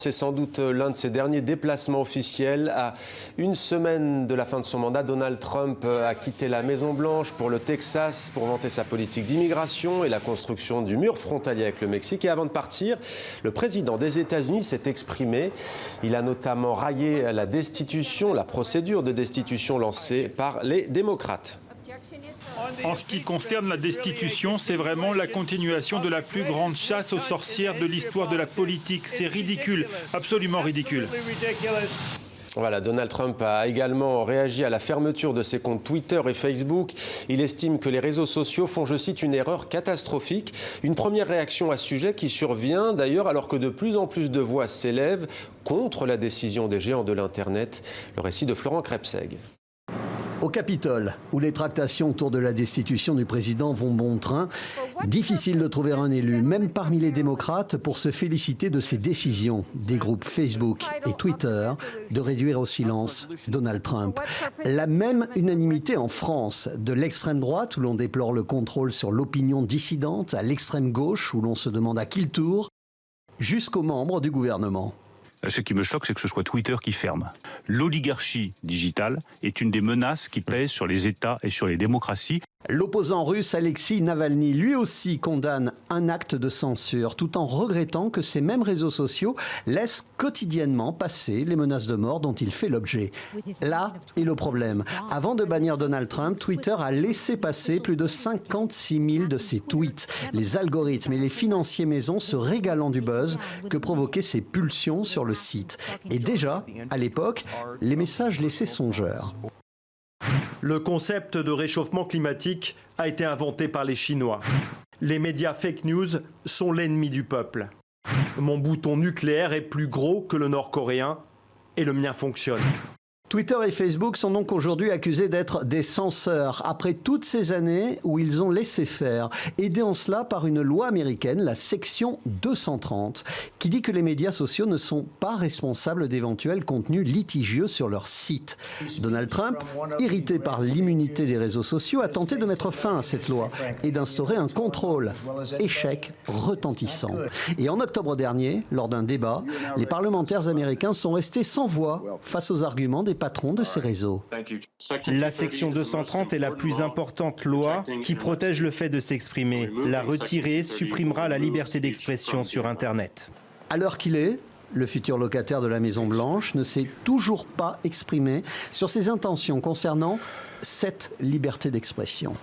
C'est sans doute l'un de ses derniers déplacements officiels. À une semaine de la fin de son mandat, Donald Trump a quitté la Maison-Blanche pour le Texas pour vanter sa politique d'immigration et la construction du mur frontalier avec le Mexique. Et avant de partir, le président des États-Unis s'est exprimé. Il a notamment raillé la destitution, la procédure de destitution lancée par les démocrates. En ce qui concerne la destitution, c'est vraiment la continuation de la plus grande chasse aux sorcières de l'histoire de la politique. C'est ridicule, absolument ridicule. Voilà, Donald Trump a également réagi à la fermeture de ses comptes Twitter et Facebook. Il estime que les réseaux sociaux font, je cite, une erreur catastrophique. Une première réaction à ce sujet qui survient d'ailleurs alors que de plus en plus de voix s'élèvent contre la décision des géants de l'Internet. Le récit de Florent Krebseg. Au Capitole, où les tractations autour de la destitution du président vont bon train, difficile de trouver un élu, même parmi les démocrates, pour se féliciter de ces décisions des groupes Facebook et Twitter de réduire au silence Donald Trump. La même unanimité en France, de l'extrême droite, où l'on déplore le contrôle sur l'opinion dissidente, à l'extrême gauche, où l'on se demande à qui le tour, jusqu'aux membres du gouvernement. Ce qui me choque, c'est que ce soit Twitter qui ferme. L'oligarchie digitale est une des menaces qui pèsent sur les États et sur les démocraties. L'opposant russe Alexei Navalny, lui aussi, condamne un acte de censure, tout en regrettant que ces mêmes réseaux sociaux laissent quotidiennement passer les menaces de mort dont il fait l'objet. Là est le problème. Avant de bannir Donald Trump, Twitter a laissé passer plus de 56 000 de ses tweets. Les algorithmes et les financiers maisons se régalant du buzz que provoquaient ces pulsions sur le site. Et déjà, à l'époque, les messages laissaient songeurs. Le concept de réchauffement climatique a été inventé par les Chinois. Les médias fake news sont l'ennemi du peuple. Mon bouton nucléaire est plus gros que le nord-coréen et le mien fonctionne. Twitter et Facebook sont donc aujourd'hui accusés d'être des censeurs, après toutes ces années où ils ont laissé faire, aidés en cela par une loi américaine, la section 230, qui dit que les médias sociaux ne sont pas responsables d'éventuels contenus litigieux sur leur site. Donald Trump, irrité par l'immunité des réseaux sociaux, a tenté de mettre fin à cette loi et d'instaurer un contrôle. Échec retentissant. Et en octobre dernier, lors d'un débat, les parlementaires américains sont restés sans voix face aux arguments des patrons de ces réseaux. La section 230 est la plus importante loi qui protège le fait de s'exprimer. La retirer supprimera la liberté d'expression sur Internet. À l'heure qu'il est, le futur locataire de la Maison-Blanche ne s'est toujours pas exprimé sur ses intentions concernant cette liberté d'expression.